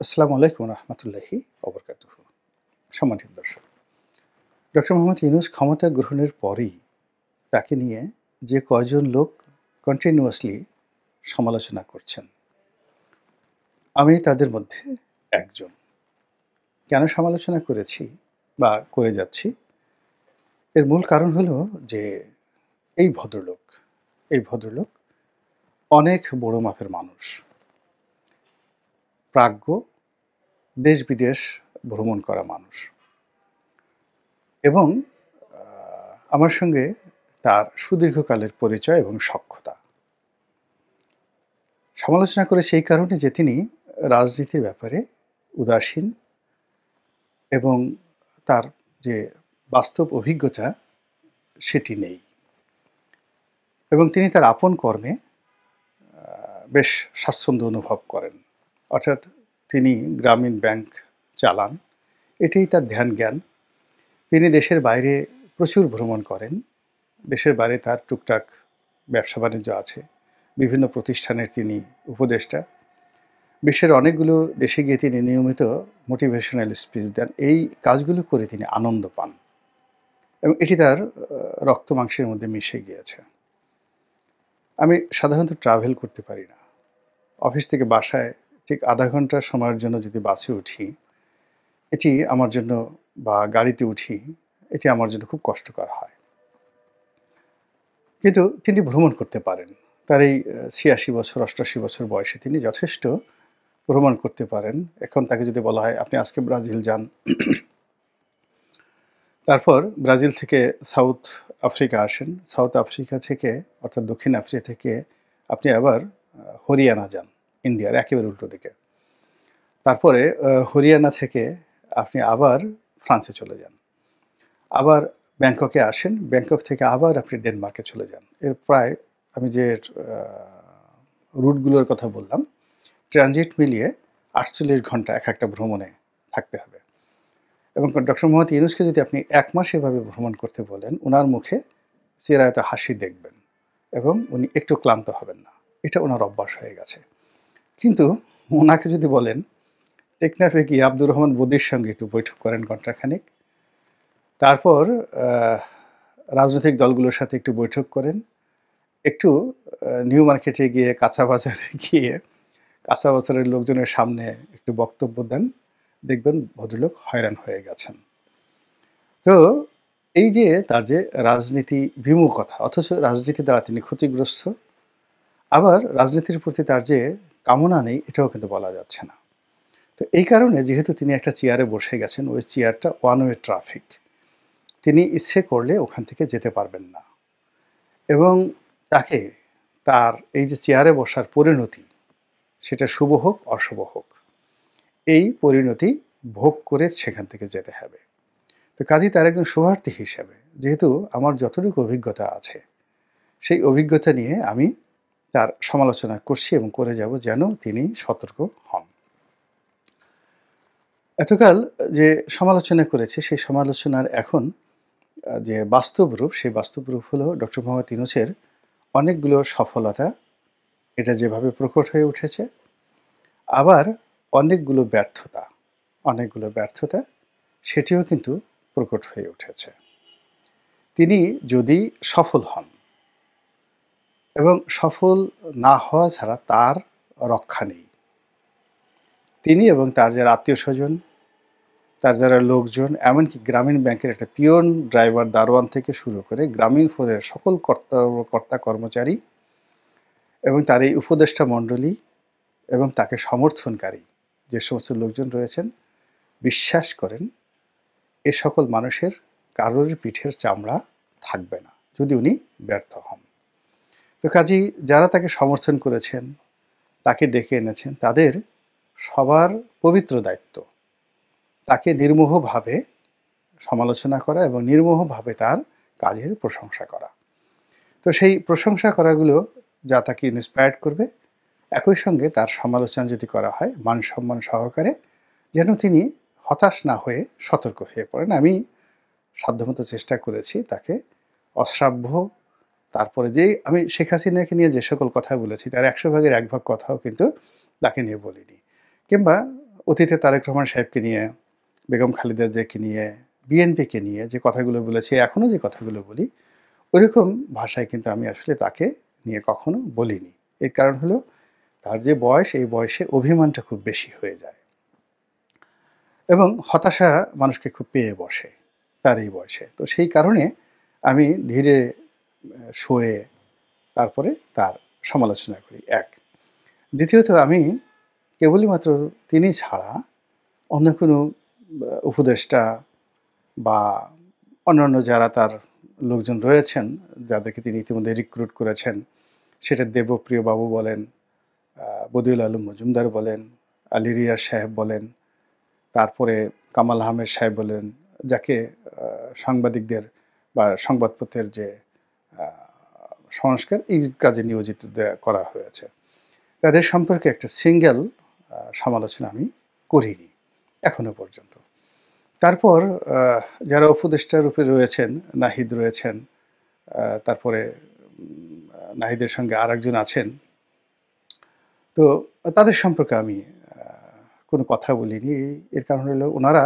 আসসালামু আলাইকুম রহমতুল্লাহি ওবরকাতুহু। সম্মানিত দর্শক, ডক্টর মোহাম্মদ ইউনূস ক্ষমতা গ্রহণের পরেই তাকে নিয়ে যে কয়জন লোক কন্টিনিউয়াসলি সমালোচনা করছেন, আমি তাদের মধ্যে একজন। কেন সমালোচনা করেছি বা করে যাচ্ছি, এর মূল কারণ হলো যে এই ভদ্রলোক অনেক বড় মাপের মানুষ, প্রাজ্ঞ, দেশ বিদেশ ভ্রমণ করা মানুষ এবং আমার সঙ্গে তার সুদীর্ঘকালের পরিচয় এবং সখ্যতা। সমালোচনা করে সেই কারণে যে তিনি রাজনীতির ব্যাপারে উদাসীন এবং তার যে বাস্তব অভিজ্ঞতা সেটি নেই, এবং তিনি তার আপন কর্মে বেশ স্বাচ্ছন্দ্য অনুভব করেন। অর্থাৎ তিনি গ্রামীণ ব্যাংক চালান, এটাই তার ধ্যান জ্ঞান। তিনি দেশের বাইরে প্রচুর ভ্রমণ করেন, দেশের বাইরে তার টুকটাক ব্যবসা বাণিজ্য আছে, বিভিন্ন প্রতিষ্ঠানের তিনি উপদেষ্টা। বিশ্বের অনেকগুলো দেশে গিয়ে তিনি নিয়মিত মোটিভেশনাল স্পিচ দেন। এই কাজগুলো করে তিনি আনন্দ পান এবং এটি তার রক্ত মাংসের মধ্যে মিশে গিয়েছে। আমি সাধারণত ট্রাভেল করতে পারি না। অফিস থেকে বাসায় ঠিক আধা ঘন্টা সময়ের জন্য যদি বাসে উঠি, এটি আমার জন্য, বা গাড়িতে উঠি, এটি আমার জন্য খুব কষ্টকর হয়। কিন্তু তিনি ভ্রমণ করতে পারেন। তার এই ৮৬ বছর ৮৮ বছর বয়সে তিনি যথেষ্ট ভ্রমণ করতে পারেন। এখন তাকে যদি বলা হয় আপনি আজকে ব্রাজিল যান, তারপর ব্রাজিল থেকে সাউথ আফ্রিকা আসেন, সাউথ আফ্রিকা থেকে অর্থাৎ দক্ষিণ আফ্রিকা থেকে আপনি আবার হরিয়ানা যান, ইন্ডিয়ার একেবারে উল্টো দিকে। তারপরে হরিয়ানা থেকে আপনি আবার ফ্রান্সে চলে যান, আবার ব্যাংককে আসেন, ব্যাংকক থেকে আবার আপনি ডেনমার্কে চলে যান। এর প্রায়, আমি যে রুটগুলোর কথা বললাম, ট্রানজিট মিলিয়ে ৪৮ ঘন্টা এক একটা ভ্রমণে থাকতে হবে। এবং ডক্টর মোহাম্মদ ইউনূসকে যদি আপনি ১ মাস এভাবে ভ্রমণ করতে বলেন, উনার মুখে চিরায়ত হাসি দেখবেন এবং উনি একটু ক্লান্ত হবেন না। এটা উনার অভ্যাস হয়ে গেছে। কিন্তু উনাকে যদি বলেন টেকনাফে গিয়ে আব্দুর রহমান বদির সঙ্গে একটু বৈঠক করেন ঘণ্টাখানেক, তারপর রাজনৈতিক দলগুলোর সাথে একটু বৈঠক করেন, একটু নিউ মার্কেটে গিয়ে কাঁচা বাজারে গিয়ে কাঁচা বাজারের লোকজনের সামনে একটু বক্তব্য দেন, দেখবেন ভদ্রলোক হয়রান হয়ে গেছেন। তো এই যে তার যে রাজনীতি বিমুখতা, অথচ রাজনীতি দ্বারা তিনি ক্ষতিগ্রস্ত, আবার রাজনীতির প্রতি তার যে কামনা নেই, এটাও কিন্তু বলা যাচ্ছে না। তো এই কারণে যেহেতু তিনি একটা চেয়ারে বসে গেছেন, ওই চেয়ারটা ওয়ান ওয়ে ট্রাফিক, তিনি ইচ্ছে করলে ওখান থেকে যেতে পারবেন না। এবং তাকে তার এই যে চেয়ারে বসার পরিণতি, সেটা শুভ হোক অশুভ হোক, এই পরিণতি ভোগ করে সেখান থেকে যেতে হবে। তো কাজেই তার একজন শুভার্থী হিসেবে, যেহেতু আমার যতটুকু অভিজ্ঞতা আছে, সেই অভিজ্ঞতা নিয়ে আমি তার সমালোচনা করছি এবং করে যাব, যেন তিনি সতর্ক হন। এতকাল যে সমালোচনা করেছে, সেই সমালোচনার এখন যে বাস্তব রূপ, সেই বাস্তব রূপ হলো ডক্টর মোহাম্মদ ইউনূসের অনেকগুলো সফলতা, এটা যেভাবে প্রকট হয়ে উঠেছে, আবার অনেকগুলো ব্যর্থতা সেটিও কিন্তু প্রকট হয়ে উঠেছে। তিনি যদি সফল হন, এবং সফল না হওয়া ছাড়া তার রক্ষা নেই, তিনি এবং তার যারা আত্মীয়স্বজন, তার যারা লোকজন, এমনকি গ্রামীণ ব্যাংকের একটা পিয়ন, ড্রাইভার, দারোয়ান থেকে শুরু করে গ্রামীণ ফোনের সকল কর্তা কর্মচারী এবং তার এই উপদেষ্টা মণ্ডলী এবং তাকে সমর্থনকারী যে সমস্ত লোকজন রয়েছেন, বিশ্বাস করেন এ সকল মানুষের কারোর পিঠের চামড়া থাকবে না যদি উনি ব্যর্থ হন। তো কাজেই যারা তাকে সমর্থন করেছেন, তাকে ডেকে এনেছেন, তাদের সবার পবিত্র দায়িত্ব তাকে নির্মোহভাবে সমালোচনা করা এবং নির্মোহভাবে তার কাজের প্রশংসা করা। তো সেই প্রশংসা করাগুলো যা তাকে ইন্সপায়ার্ড করবে, একই সঙ্গে তার সমালোচনা যদি করা হয় মান সম্মান সহকারে, যেন তিনি হতাশ না হয়ে সতর্ক হয়ে পড়েন। আমি সাধ্যমতো চেষ্টা করেছি তাকে অশ্রাব্য, তারপরে যে আমি শেখ হাসিনাকে নিয়ে যে সকল কথা বলেছি, তার ১০০ ভাগের ১ ভাগ কথাও কিন্তু তাকে নিয়ে বলিনি, কিংবা অতীতে তারেক রহমান সাহেবকে নিয়ে, বেগম খালেদা জিয়াকে নিয়ে, বিএনপিকে নিয়ে যে কথাগুলো বলেছি, এখনও যে কথাগুলো বলি, ওইরকম ভাষায় কিন্তু আমি আসলে তাকে নিয়ে কখনো বলিনি। এর কারণ হলো তার যে বয়স, এই বয়সে অভিমানটা খুব বেশি হয়ে যায় এবং হতাশা মানুষকে খুব পেয়ে বসে তার এই বয়সে। তো সেই কারণে আমি ধীরে সয়ে তারপরে তার সমালোচনা করি, এক। দ্বিতীয়ত আমি কেবলই মাত্র তিনি ছাড়া অন্য কোনো উপদেষ্টা বা অন্যান্য যারা তার লোকজন রয়েছেন, যাদেরকে তিনি ইতিমধ্যে রিক্রুট করেছেন, সেটা দেবপ্রিয় বাবু বলেন, বদিউল আলম মজুমদার বলেন, আলী রিয়াজ সাহেব বলেন, তারপরে কামাল আহমেদ সাহেব বলেন, যাকে সাংবাদিকদের বা সংবাদপত্রের যে সংস্কার এই কাজে নিয়োজিত করা হয়েছে, তাদের সম্পর্কে একটা সিঙ্গেল সমালোচনা আমি করিনি এখনো পর্যন্ত। তারপর যারা উপদেষ্টা রূপে রয়েছেন, নাহিদ রয়েছেন, তারপরে নাহিদের সঙ্গে আরেকজন আছেন, তো তাদের সম্পর্কে আমি কোনো কথা বলিনি। এর কারণ হলো ওনারা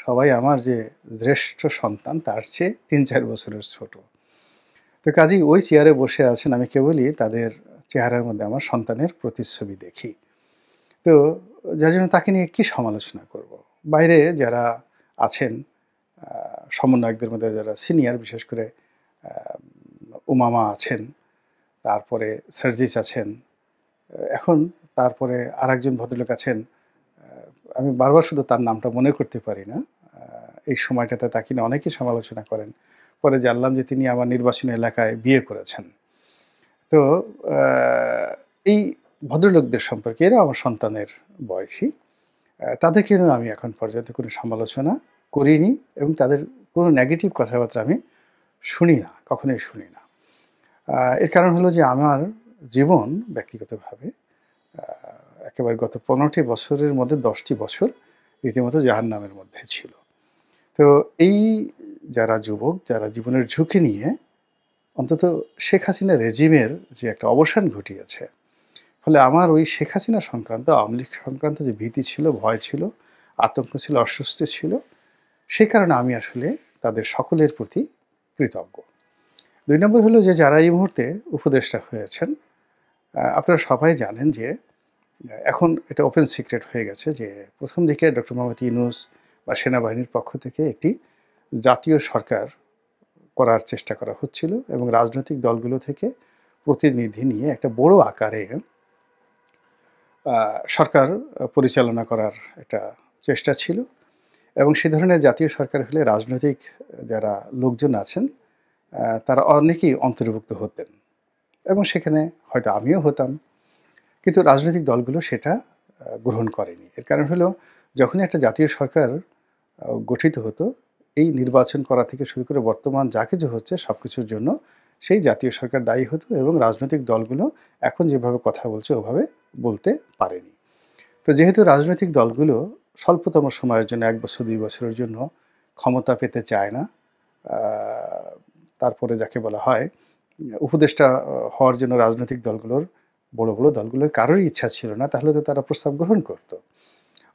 সবাই আমার যে জ্যেষ্ঠ সন্তান তার চেয়ে ৩-৪ বছরের ছোট। তো কাজেই ওই চেয়ারে বসে আছেন, আমি কেবলই তাদের চেহারার মধ্যে আমার সন্তানের প্রতিচ্ছবি দেখি। তো যার জন্য তাকে নিয়ে কী সমালোচনা করব? বাইরে যারা আছেন সমন্বয়কদের মধ্যে যারা সিনিয়র, বিশেষ করে উমামা আছেন, তারপরে সার্জিস আছেন, এখন তারপরে আরেকজন ভদ্রলোক আছেন, আমি বারবার শুধু তার নামটা মনে করতে পারি না। এই সময়টাতে তাকে নিয়ে অনেকেই সমালোচনা করেন। পরে জানলাম যে তিনি আমার নির্বাচনী এলাকায় বিয়ে করেছেন। তো এই ভদ্রলোকদের সম্পর্কে, এরাও আমার সন্তানের বয়সী, তাদেরকে নিয়েও আমি এখন পর্যন্ত কোনো সমালোচনা করিনি এবং তাদের কোনো নেগেটিভ কথাবার্তা আমি শুনি না, কখনোই শুনি না। এর কারণ হলো যে আমার জীবন ব্যক্তিগতভাবে একেবারে গত ১৫টি বছরের মধ্যে ১০টি বছর রীতিমতো জাহান্নামের মধ্যে ছিল। তো এই যারা যুবক, যারা জীবনের ঝুঁকি নিয়ে অন্তত শেখ হাসিনা রেজিমের যে একটা অবসান ঘটিয়েছে, ফলে আমার ওই শেখ হাসিনা সংক্রান্ত, আওয়ামী লীগ সংক্রান্ত যে ভীতি ছিল, ভয় ছিল, আতঙ্ক ছিল, অস্বস্তি ছিল, সেই কারণে আমি আসলে তাদের সকলের প্রতি কৃতজ্ঞ। ২ নম্বর হলো যে যারা এই মুহূর্তে উপদেষ্টা হয়েছেন, আপনারা সবাই জানেন যে এখন এটা ওপেন সিক্রেট হয়ে গেছে যে প্রথম দিকে ডক্টর মোহাম্মদ ইউনূস বা সেনাবাহিনীর পক্ষ থেকে একটি জাতীয় সরকার করার চেষ্টা করা হচ্ছিল এবং রাজনৈতিক দলগুলো থেকে প্রতিনিধি নিয়ে একটা বড় আকারে সরকার পরিচালনা করার একটা চেষ্টা ছিল এবং সে ধরনের জাতীয় সরকার হলে রাজনৈতিক যারা লোকজন আছেন তারা অনেকেই অন্তর্ভুক্ত হতেন এবং সেখানে হয়তো আমিও হতাম, কিন্তু রাজনৈতিক দলগুলো সেটা গ্রহণ করেনি। এর কারণ হলো যখনই একটা জাতীয় সরকার গঠিত হতো, এই নির্বাচন করা থেকে শুরু করে বর্তমান যা কিছু হচ্ছে সব কিছুর জন্য সেই জাতীয় সরকার দায়ী হতো এবং রাজনৈতিক দলগুলো এখন যেভাবে কথা বলছে ওভাবে বলতে পারেনি। তো যেহেতু রাজনৈতিক দলগুলো স্বল্পতম সময়ের জন্য ১ বছর ২ বছরের জন্য ক্ষমতা পেতে চায় না, তারপরে যাকে বলা হয় উপদেষ্টা হওয়ার জন্য রাজনৈতিক দলগুলোর, বড় বড় দলগুলোর কারোরই ইচ্ছা ছিল না, তাহলে তো তারা প্রস্তাব গ্রহণ করত।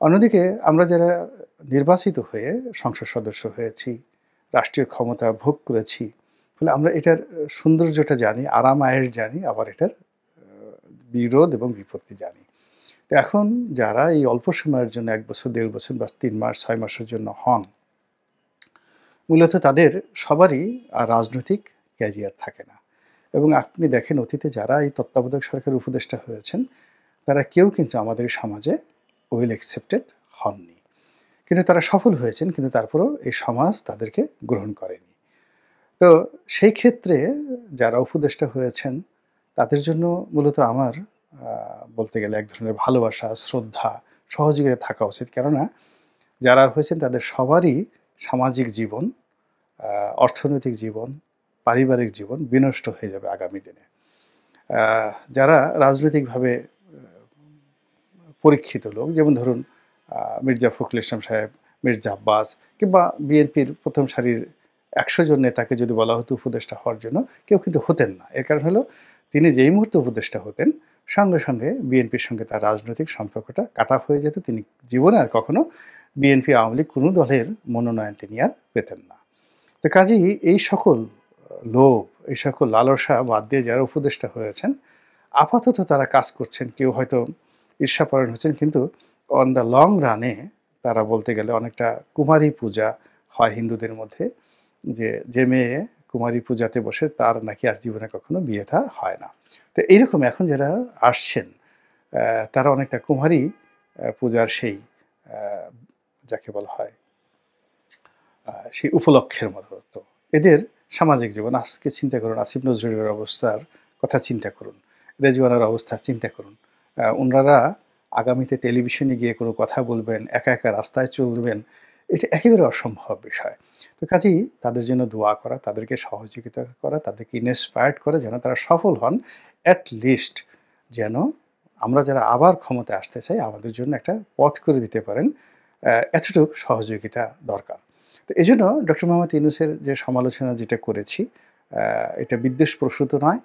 অন্যদিকে আমরা যারা নির্বাচিত হয়ে সংসদ সদস্য হয়েছি, রাষ্ট্রীয় ক্ষমতা ভোগ করেছি, ফলে আমরা এটার সৌন্দর্যটা জানি, আরাম আয়েশ জানি, আবার এটার বিরোধ এবং বিপত্তি জানি। তো এখন যারা এই অল্প সময়ের জন্য ১ বছর, ১.৫ বছর বা ৩ মাস, ৬ মাসের জন্য হন, মূলত তাদের সবারই আর রাজনৈতিক ক্যারিয়ার থাকে না। এবং আপনি দেখেন অতীতে যারা এই তত্ত্বাবধায়ক সরকারের উপদেষ্টা হয়েছেন, তারা কেউ কিন্তু আমাদের সমাজে ওয়েল অ্যাকসেপ্টেড হননি। কিন্তু তারা সফল হয়েছেন, কিন্তু তারপরেও এই সমাজ তাদেরকে গ্রহণ করেনি। তো সেই ক্ষেত্রে যারা উপদেষ্টা হয়েছেন তাদের জন্য মূলত আমার বলতে গেলে এক ধরনের ভালোবাসা, শ্রদ্ধা, সহযোগিতা থাকা উচিত। কেননা যারা হয়েছেন তাদের সবারই সামাজিক জীবন, অর্থনৈতিক জীবন, পারিবারিক জীবন বিনষ্ট হয়ে যাবে আগামী দিনে। যারা রাজনৈতিকভাবে পরীক্ষিত লোক, যেমন ধরুন মির্জা ফখরুল ইসলাম সাহেব, মির্জা আব্বাস, কিংবা বিএনপির প্রথম সারির ১০০ জন নেতাকে যদি বলা হতো উপদেষ্টা হওয়ার জন্য, কেউ কিন্তু হতেন না। এর কারণ হলো তিনি যেই মুহূর্তে উপদেষ্টা হতেন সঙ্গে সঙ্গে বিএনপির সঙ্গে তার রাজনৈতিক সম্পর্কটা কাট অফ হয়ে যেত। তিনি জীবনে আর কখনো বিএনপি, আওয়ামী লীগ কোনো দলের মনোনয়ন তিনি আর পেতেন না। তো কাজেই এই সকল লোভ, এই সকল লালসা বাদ দিয়ে যারা উপদেষ্টা হয়েছেন, আপাতত তারা কাজ করছেন। কেউ হয়তো ঈর্ষাপরায়ণ হচ্ছেন, কিন্তু অন দ্য লং রানে তারা বলতে গেলে অনেকটা কুমারী পূজা হয় হিন্দুদের মধ্যে, যে মেয়ে কুমারী পূজাতে বসে তার নাকি আর জীবনে কখনো বিয়ে থা হয় না। তো এইরকম এখন যারা আসছেন, তারা অনেকটা কুমারী পূজার সেই যাকে বলা হয় সেই উপলক্ষের মতো। তো এদের সামাজিক জীবন আজকে চিন্তা করুন, আসিফ নজরুলের অবস্থার কথা চিন্তা করুন, রেজওয়ানার অবস্থা চিন্তা করুন। ওনারা আগামীতে টেলিভিশনে গিয়ে কোনো কথা বলবেন, একা একা রাস্তায় চলবেন, এটা একেবারে অসম্ভব বিষয়। তো কাজেই তাদের জন্য দোয়া করা, তাদেরকে সহযোগিতা করা, তাদেরকে ইন্সপায়ার্ড করা যেন তারা সফল হন। অ্যাট লিস্ট যেন আমরা যারা আবার ক্ষমতায় আসতে চাই আমাদের জন্য একটা পথ করে দিতে পারেন, এতটুক সহযোগিতা দরকার। তো এজন্য ডক্টর মোহাম্মদ ইউনূসের যে সমালোচনা যেটা করেছি, এটা বিদ্বেষপ্রসূত নয়,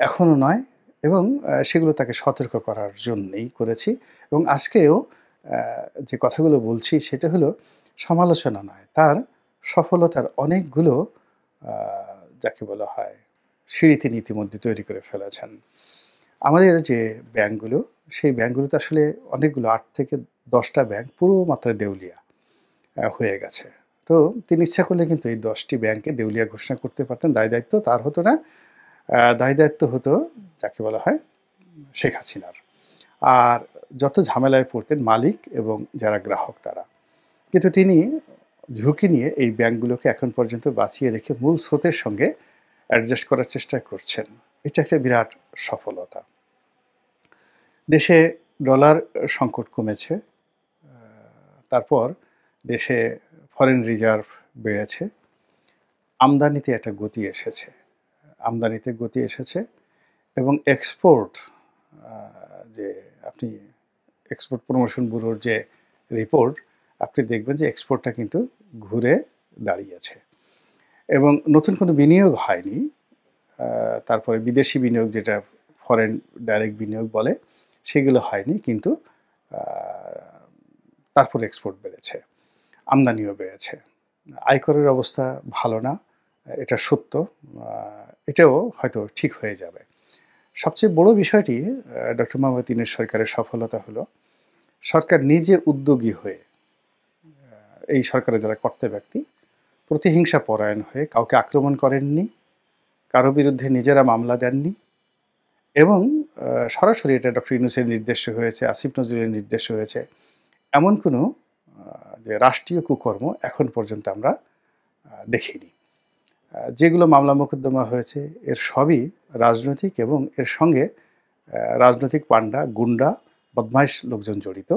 এখনও নয়, এবং সেগুলো তাকে সতর্ক করার জন্যেই করেছি। এবং আজকেও যে কথাগুলো বলছি সেটা হলো সমালোচনা নয়, তার সফলতার অনেকগুলো আ যাকে বলা হয় সিঁড়ি তিনি ইতিমধ্যে তৈরি করে ফেলেছেন। আমাদের যে ব্যাংকগুলো, সেই ব্যাংকগুলোতে আসলে অনেকগুলো ৮ থেকে ১০ টা ব্যাংক পুরো মাত্রায় দেউলিয়া হয়ে গেছে। তো তিনি ইচ্ছা করলে কিন্তু এই ১০ টি ব্যাংককে দেউলিয়া ঘোষণা করতে পারতেন। দায়-দায়িত্ব তার হতো না। দায়-দায়িত্ব হতো যাকে বলা হয় শেখ হাসিনার। আর যত ঝামেলায় পড়তেন মালিক এবং যারা গ্রাহক তারা। কিন্তু তিনি ঝুঁকি নিয়ে এই ব্যাংকগুলোকে এখন পর্যন্ত বাঁচিয়ে রেখে মূল স্রোতের সঙ্গে অ্যাডজাস্ট করার চেষ্টা করছেন। এটা একটা বিরাট সফলতা। দেশে ডলার সংকট কমেছে। তারপর দেশে ফরেন রিজার্ভ বেড়েছে। আমদানিতে একটা গতি এসেছে। আমদানিতে গতি এসেছে এবং এক্সপোর্ট আ যে আপনি এক্সপোর্ট প্রমোশন ব্যুরোর যে রিপোর্ট, আপনি দেখবেন যে এক্সপোর্টটা কিন্তু ঘুরে দাঁড়িয়েছে এবং নতুন কোনো বিনিয়োগ হয়নি। তারপরে বিদেশি বিনিয়োগ যেটা ফরেন ডাইরেক্ট বিনিয়োগ বলে, সেগুলো হয়নি, কিন্তু আ তারপরে এক্সপোর্ট বেড়েছে, আমদানিও বেড়েছে। আয়করের অবস্থা ভালো না, এটা সত্য। আ এটাও হয়তো ঠিক হয়ে যাবে। সবচেয়ে বড় বিষয়টি ডক্টর মোহাম্মদ ইউনূস সরকারের সফলতা হলো, সরকার নিজে উদ্যোগী হয়ে, এই সরকারের যারা কর্তা ব্যক্তি, প্রতিহিংসা পরায়ণ হয়ে কাউকে আক্রমণ করেননি, কারো বিরুদ্ধে নিজেরা মামলা দেননি এবং সরাসরি এটা ডক্টর ইউনূসের নির্দেশে হয়েছে, আসিফ নজরুলের নির্দেশে হয়েছে। এমন কোনো যে রাষ্ট্রীয় কুকর্ম এখন পর্যন্ত আমরা দেখিনি। যেগুলো মামলা মোকদ্দমা হয়েছে এর সবই রাজনৈতিক এবং এর সঙ্গে রাজনৈতিক পান্ডা, গুন্ডা, বদমাইশ লোকজন জড়িত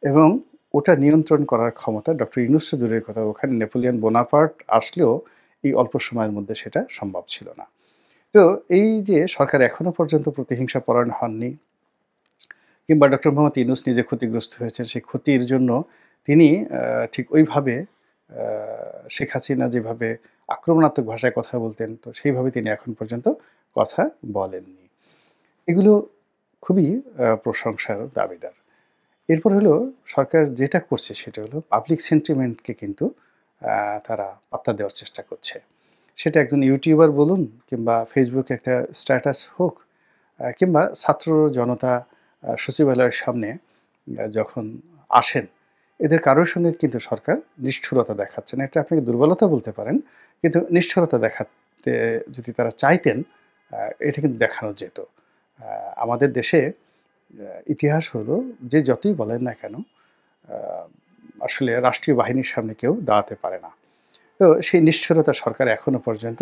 এবং ওটা নিয়ন্ত্রণ করার ক্ষমতা ডক্টর ইউনূস তো দূরের কথা, ওখানে নেপোলিয়ন বোনাপার্ট আসলেও এই অল্প সময়ের মধ্যে সেটা সম্ভব ছিল না। তো এই যে সরকার এখনো পর্যন্ত প্রতিহিংসা পরায়ণ হননি, কিংবা ডক্টর মোহাম্মদ ইউনূস নিজে ক্ষতিগ্রস্ত হয়েছেন, সেই ক্ষতির জন্য তিনি ঠিক ওইভাবে আ শেখ হাসিনা যেভাবে আক্রমণাত্মক ভাষায় কথা বলতেন, তো সেইভাবে তিনি এখন পর্যন্ত কথা বলেননি। এগুলো খুবই প্রশংসার দাবিদার। এরপর হলো সরকার যেটা করছে সেটা হলো পাবলিক সেন্টিমেন্টকে কিন্তু আ তারা পাত্তা দেওয়ার চেষ্টা করছে। সেটা একজন ইউটিউবার বলুন, কিংবা ফেসবুকে একটা স্ট্যাটাস হোক, কিংবা ছাত্র জনতা সচিবালয়ের সামনে যখন আসেন, এদের কারোর সঙ্গে কিন্তু সরকার নিষ্ঠুরতা দেখাচ্ছে না। এটা আপনাকে দুর্বলতা বলতে পারেন, কিন্তু নিষ্ঠুরতা দেখাতে যদি তারা চাইতেন, এটা কিন্তু দেখানো যেত। আমাদের দেশে ইতিহাস হলো যে যতই বলেন না কেন, আ আসলে রাষ্ট্রীয় বাহিনীর সামনে কেউ দাঁড়াতে পারে না। তো সেই নিষ্ঠুরতা সরকার এখনো পর্যন্ত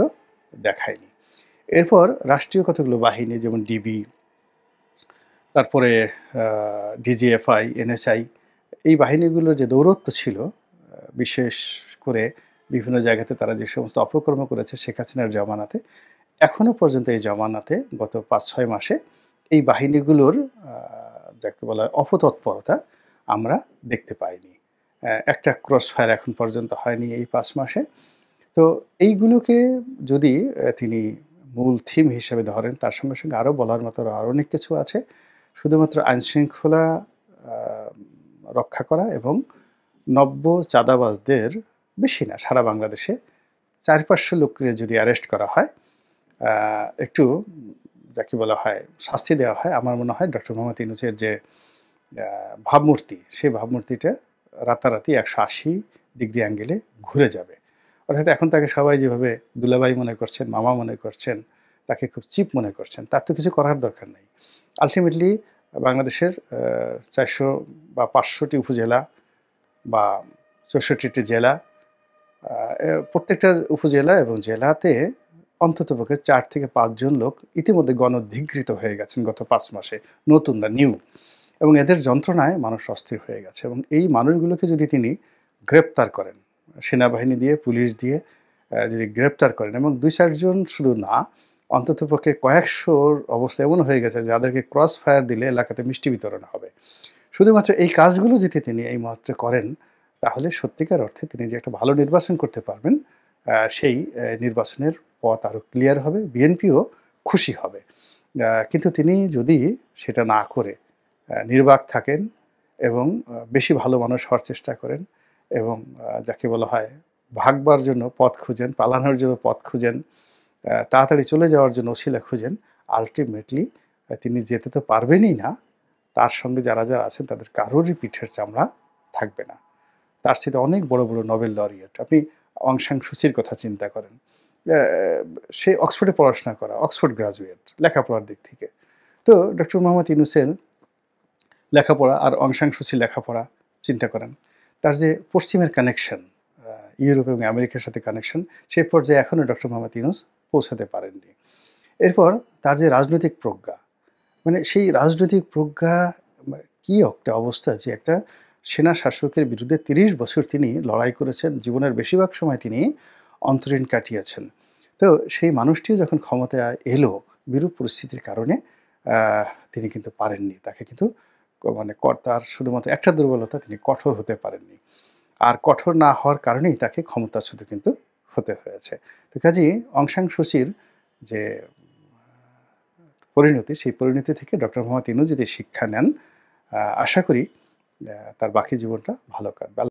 দেখায়নি। এরপর রাষ্ট্রীয় কতগুলো বাহিনী যেমন ডিবি, তারপরে আ ডিজিএফআই, এনএসআই, এই বাহিনীগুলোর যে দৌরত্ব ছিল, বিশেষ করে বিভিন্ন জায়গাতে তারা যে সমস্ত অপকর্ম করেছে শেখ হাসিনার জমানাতে, এখনো পর্যন্ত এই জমানাতে গত ৫-৬ মাসে এই বাহিনীগুলোর আ যাকে বলা হয় অপতৎপরতা আমরা দেখতে পাইনি। একটা ক্রস ফায়ার এখন পর্যন্ত হয়নি এই ৫ মাসে। তো এইগুলোকে যদি তিনি মূল থিম হিসেবে ধরেন, তার সঙ্গে, সঙ্গে আরও বলার মতো আরও অনেক কিছু আছে। শুধুমাত্র আইনশৃঙ্খলা আ রক্ষা করা এবং নব্য চাঁদাবাজদের, বেশি না, সারা বাংলাদেশে ৪-৫০০ লোককে যদি অ্যারেস্ট করা হয়, আ একটু যাকে বলা হয় শাস্তি দেওয়া হয়, আমার মনে হয় ডক্টর মোহাম্মদ ইউনূসের যে আ ভাবমূর্তি, সেই ভাবমূর্তিটা রাতারাতি ১৮০ ডিগ্রি অ্যাঙ্গেলে ঘুরে যাবে। অর্থাৎ এখন তাকে সবাই যেভাবে দুলাভাই মনে করছেন, মামা মনে করছেন, তাকে খুব চিপ মনে করছেন, তার তো কিছু করার দরকার নেই। আল্টিমেটলি বাংলাদেশের ৪০০ বা ৫০০ টি উপজেলা বা ৬৪ টি জেলা, আ এ প্রত্যেকটা উপজেলা এবং জেলাতে অন্ততপক্ষে ৪ থেকে ৫ জন লোক ইতিমধ্যে গণধিকৃত হয়ে গেছেন গত ৫ মাসে। নতুন না, নিউ। এবং এদের যন্ত্রণায় মানুষ অস্থির হয়ে গেছে, এবং এই মানুষগুলোকে যদি তিনি গ্রেপ্তার করেন, সেনাবাহিনী দিয়ে, পুলিশ দিয়ে যদি গ্রেপ্তার করেন, এবং ২-৪ জন শুধু না, অন্ততপক্ষে কয়েকশোর অবস্থা এমন হয়ে গেছে যাদেরকে ক্রস ফায়ার দিলে এলাকাতে মিষ্টি বিতরণ হবে। শুধুমাত্র এই কাজগুলো যদি তিনি এই মুহূর্তে করেন, তাহলে সত্যিকার অর্থে তিনি যে একটা ভালো নির্বাচন করতে পারবেন, সেই নির্বাচনের পথ আরও ক্লিয়ার হবে। বিএনপিও খুশি হবে। কিন্তু তিনি যদি সেটা না করে নির্বাক থাকেন এবং বেশি ভালো মানুষ হওয়ার চেষ্টা করেন, এবং যাকে বলা হয় ভাগবার জন্য পথ খুঁজেন, পালানোর জন্য পথ খুঁজেন, তাড়াতাড়ি চলে যাওয়ার জন্য অছিলা খুঁজেন, আল্টিমেটলি তিনি যেতে তো পারবেনই না। তার সঙ্গে যারা, যারা আছেন তাদের কারোরই পিঠের চামড়া থাকবে না। তার চাইতে অনেক বড়, বড় নোবেল লরিয়েট। আপনি অং সান সুচির কথা চিন্তা করেন। অ্যা সে অক্সফোর্ডে পড়াশোনা করা, অক্সফোর্ড গ্র্যাজুয়েট লেখাপড়ার দিক থেকে। তো ডক্টর মোহাম্মদ ইউনূসের লেখাপড়া আর অং সান সুচির লেখাপড়া চিন্তা করেন। তার যে পশ্চিমের কানেকশন, আ ইউরোপ এবং আমেরিকার সাথে কানেকশন, সেই পর্যায়ে এখনো ডক্টর মোহাম্মদ ইউনূস পৌঁছাতে পারেননি। এরপর তার যে রাজনৈতিক প্রজ্ঞা, মানে সেই রাজনৈতিক প্রজ্ঞা, কি একটা অবস্থা যে একটা সেনা শাসকের বিরুদ্ধে ৩০ বছর তিনি লড়াই করেছেন। জীবনের বেশিরভাগ সময় তিনি অন্তরীণ কাটিয়েছেন। তো সেই মানুষটি যখন ক্ষমতায় এলো, বিরূপ পরিস্থিতির কারণে আ তিনি কিন্তু পারেননি। তাকে কিন্তু মানে তার শুধুমাত্র একটা দুর্বলতা, তিনি কঠোর হতে পারেননি। আর কঠোর না হওয়ার কারণেই তাকে ক্ষমতাচ্যুত কিন্তু হতে হয়েছে। তো কাজেই অং সান সুচির যে পরিণতি, সেই পরিণতি থেকে ডক্টর মোহাম্মদ ইউনূস যদি শিক্ষা নেন, আশা করি তার বাকি জীবনটা ভালো কাটবে।